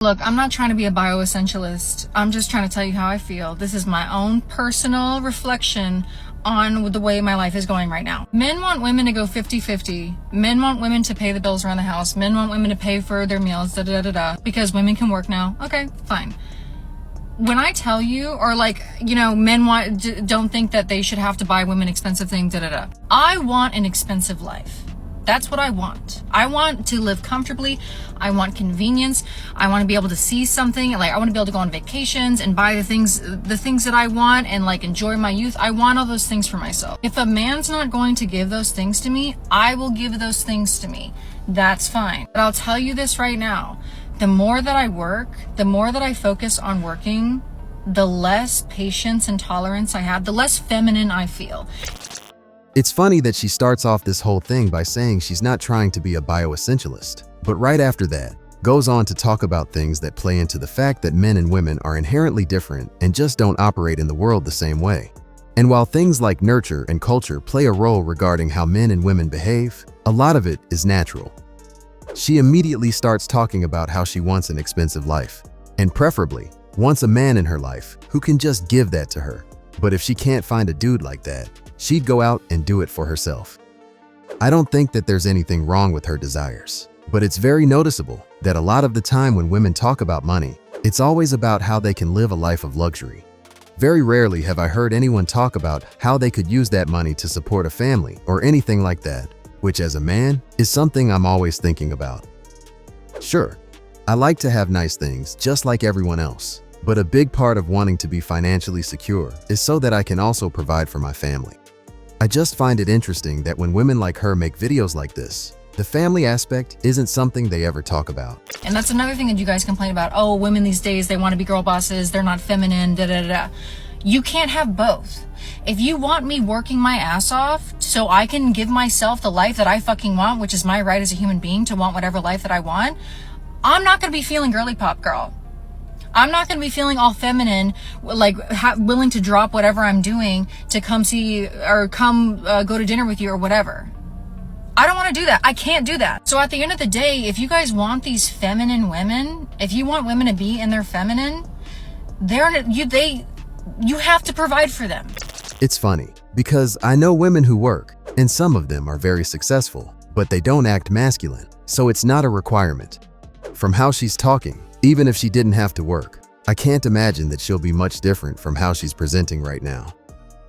Look, I'm not trying to be a bioessentialist. I'm just trying to tell you how I feel. This is my own personal reflection on the way my life is going right now. Men want women to go 50-50. Men want women to pay the bills around the house. Men want women to pay for their meals, because women can work now. Okay, fine. When I tell you, or men don't think that they should have to buy women expensive things, I want an expensive life. That's what I want. I want to live comfortably. I want convenience. I want to be able to see something. I want to be able to go on vacations and buy the things that I want and enjoy my youth. I want all those things for myself. If a man's not going to give those things to me, I will give those things to me. That's fine. But I'll tell you this right now. The more that I work, the more that I focus on working, the less patience and tolerance I have, the less feminine I feel. It's funny that she starts off this whole thing by saying she's not trying to be a bioessentialist, but right after that, goes on to talk about things that play into the fact that men and women are inherently different and just don't operate in the world the same way. And while things like nurture and culture play a role regarding how men and women behave, a lot of it is natural. She immediately starts talking about how she wants an expensive life, and preferably wants a man in her life who can just give that to her. But if she can't find a dude like that, she'd go out and do it for herself. I don't think that there's anything wrong with her desires, but it's very noticeable that a lot of the time when women talk about money, it's always about how they can live a life of luxury. Very rarely have I heard anyone talk about how they could use that money to support a family or anything like that, which as a man is something I'm always thinking about. Sure, I like to have nice things just like everyone else, but a big part of wanting to be financially secure is so that I can also provide for my family. I just find it interesting that when women like her make videos like this, the family aspect isn't something they ever talk about. And that's another thing that you guys complain about. Oh, women these days, they want to be girl bosses. They're not feminine, You can't have both. If you want me working my ass off so I can give myself the life that I fucking want, which is my right as a human being to want whatever life that I want, I'm not going to be feeling girly pop girl. I'm not going to be feeling all feminine, willing to drop whatever I'm doing to come see or come go to dinner with you or whatever. I don't want to do that. I can't do that. So at the end of the day, if you guys want these feminine women, if you want women to be in their feminine, you have to provide for them. It's funny because I know women who work, and some of them are very successful, but they don't act masculine, so it's not a requirement. From how she's talking, even if she didn't have to work, I can't imagine that she'll be much different from how she's presenting right now.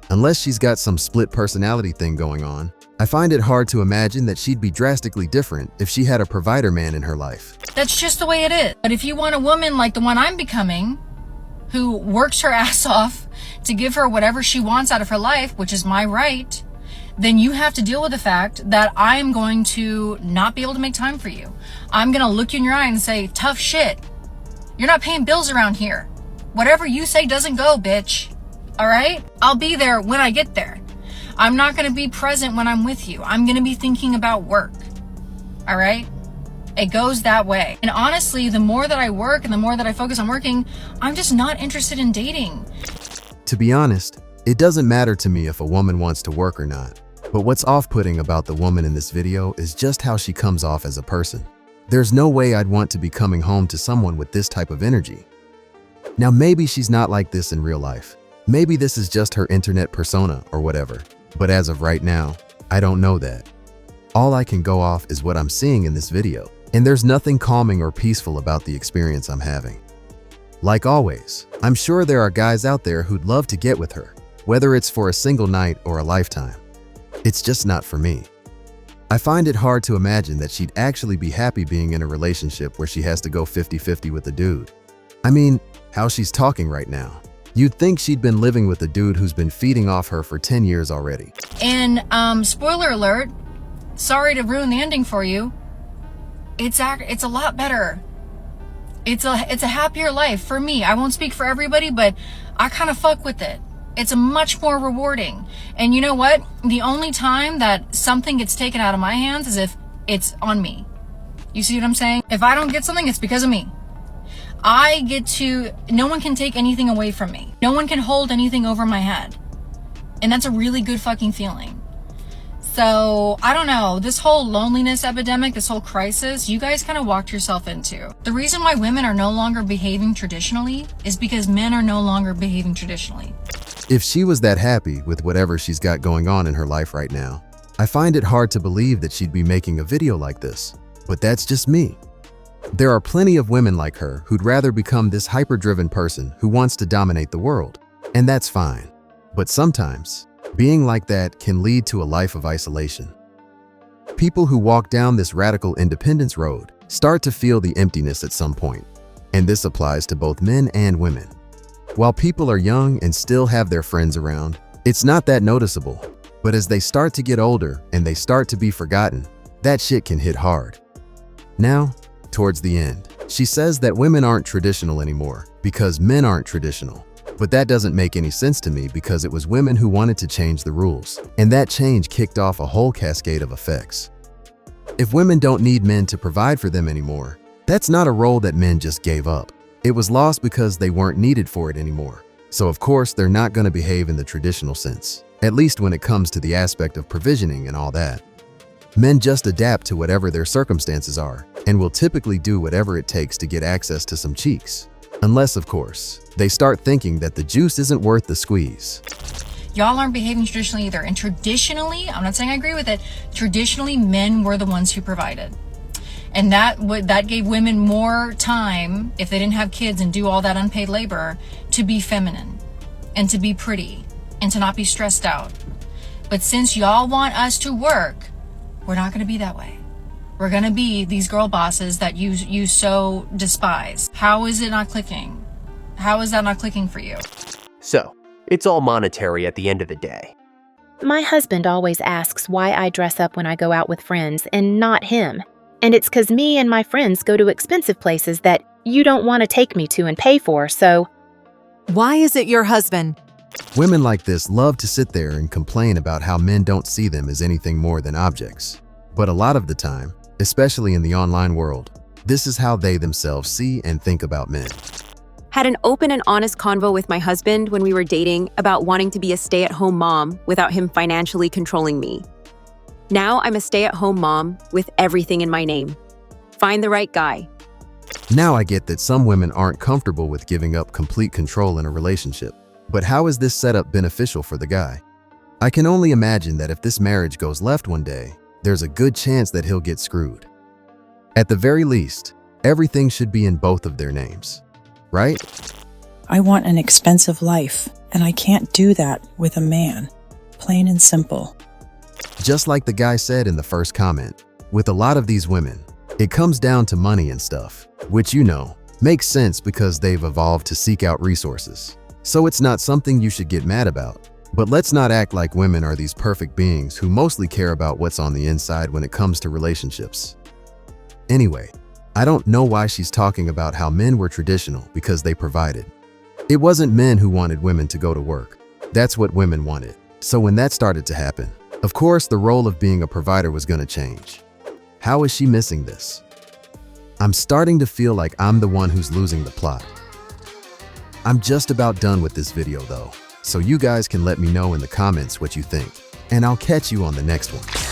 Unless she's got some split personality thing going on, I find it hard to imagine that she'd be drastically different if she had a provider man in her life. That's just the way it is. But if you want a woman like the one I'm becoming, who works her ass off to give her whatever she wants out of her life, which is my right, then you have to deal with the fact that I'm going to not be able to make time for you. I'm going to look you in your eye and say, tough shit. You're not paying bills around here. Whatever you say doesn't go, bitch. All right? I'll be there when I get there. I'm not going to be present when I'm with you. I'm going to be thinking about work. All right? It goes that way. And honestly, the more that I work and the more that I focus on working, I'm just not interested in dating. To be honest, it doesn't matter to me if a woman wants to work or not. But what's off-putting about the woman in this video is just how she comes off as a person. There's no way I'd want to be coming home to someone with this type of energy. Now maybe she's not like this in real life. Maybe this is just her internet persona or whatever. But as of right now, I don't know that. All I can go off is what I'm seeing in this video. And there's nothing calming or peaceful about the experience I'm having. Like always, I'm sure there are guys out there who'd love to get with her, whether it's for a single night or a lifetime. It's just not for me. I find it hard to imagine that she'd actually be happy being in a relationship where she has to go 50-50 with a dude. I mean, how she's talking right now. You'd think she'd been living with a dude who's been feeding off her for 10 years already. And spoiler alert, sorry to ruin the ending for you. It's a lot better. It's a happier life for me. I won't speak for everybody, but I kind of fuck with it. It's a much more rewarding. And you know what? The only time that something gets taken out of my hands is if it's on me. You see what I'm saying? If I don't get something, it's because of me. No one can take anything away from me. No one can hold anything over my head. And that's a really good fucking feeling. So, I don't know, this whole loneliness epidemic, this whole crisis, you guys kind of walked yourself into. The reason why women are no longer behaving traditionally is because men are no longer behaving traditionally. If she was that happy with whatever she's got going on in her life right now, I find it hard to believe that she'd be making a video like this. But that's just me. There are plenty of women like her who'd rather become this hyper-driven person who wants to dominate the world. And that's fine. But sometimes, being like that can lead to a life of isolation. People who walk down this radical independence road start to feel the emptiness at some point. And this applies to both men and women. While people are young and still have their friends around, it's not that noticeable. But as they start to get older and they start to be forgotten, that shit can hit hard. Now, towards the end, she says that women aren't traditional anymore because men aren't traditional. But that doesn't make any sense to me because it was women who wanted to change the rules, and that change kicked off a whole cascade of effects. If women don't need men to provide for them anymore, that's not a role that men just gave up. It was lost because they weren't needed for it anymore. So of course, they're not going to behave in the traditional sense, at least when it comes to the aspect of provisioning and all that. Men just adapt to whatever their circumstances are and will typically do whatever it takes to get access to some cheeks. Unless, of course, they start thinking that the juice isn't worth the squeeze. Y'all aren't behaving traditionally either. And traditionally, I'm not saying I agree with it, traditionally men were the ones who provided. And that gave women more time, if they didn't have kids and do all that unpaid labor, to be feminine and to be pretty and to not be stressed out. But since y'all want us to work, we're not going to be that way. We're going to be these girl bosses that you so despise. How is it not clicking? How is that not clicking for you? So, it's all monetary at the end of the day. My husband always asks why I dress up when I go out with friends and not him. And it's 'cause me and my friends go to expensive places that you don't want to take me to and pay for, so... Why is it your husband? Women like this love to sit there and complain about how men don't see them as anything more than objects. But a lot of the time, especially in the online world, this is how they themselves see and think about men. Had an open and honest convo with my husband when we were dating about wanting to be a stay-at-home mom without him financially controlling me. Now I'm a stay-at-home mom with everything in my name. Find the right guy. Now I get that some women aren't comfortable with giving up complete control in a relationship. But how is this setup beneficial for the guy? I can only imagine that if this marriage goes left one day, there's a good chance that he'll get screwed. At the very least, everything should be in both of their names, right? I want an expensive life, and I can't do that with a man. Plain and simple. Just like the guy said in the first comment, with a lot of these women, it comes down to money and stuff, which makes sense because they've evolved to seek out resources. So it's not something you should get mad about. But let's not act like women are these perfect beings who mostly care about what's on the inside when it comes to relationships. Anyway, I don't know why she's talking about how men were traditional because they provided. It wasn't men who wanted women to go to work. That's what women wanted. So when that started to happen, of course the role of being a provider was going to change. How is she missing this? I'm starting to feel like I'm the one who's losing the plot. I'm just about done with this video though, so you guys can let me know in the comments what you think, and I'll catch you on the next one.